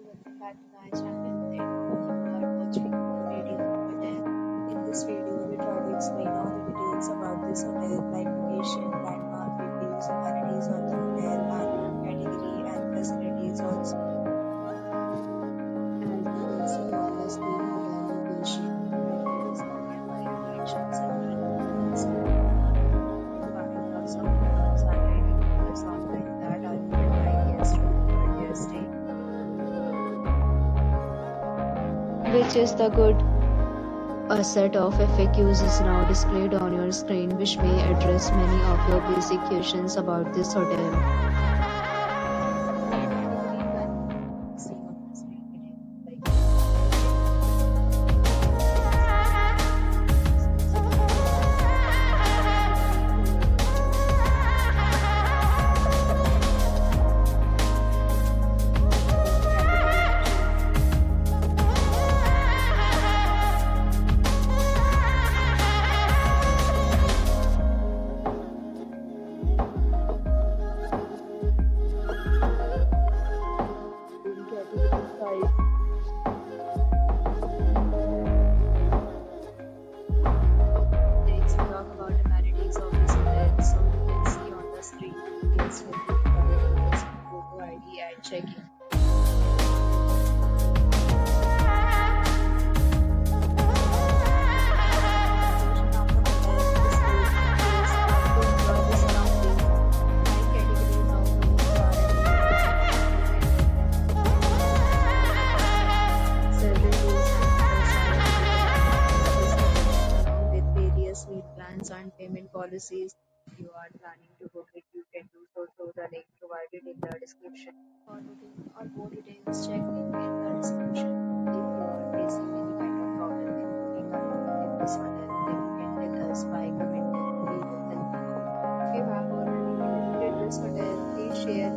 welcome back to my channel. And you are watching the video hotel. In this video, we try to explain all the details about this hotel, like location, landmark, reviews, amenities of the hotel, and category and facilities also. As you can see on the screen, hotel location, it is nearby attractions and landmarks. Providing lots of hotels and reviews online that are given by guests for their stay. Which is the good? A set of FAQs is now displayed on your screen, which may address many of your basic questions about this hotel. Next, we talk about amenities of this hotel. So you can see on the screen, guests will be provided with photo ID and check-in. Plans and payment policies. If you are planning to book it, you can do so through the link provided in the description. For booking or more details, check link in the description. If you are facing any kind of problem in booking or in this hotel, then you can tell us by commenting. We will help you. If you have already visited this hotel, please share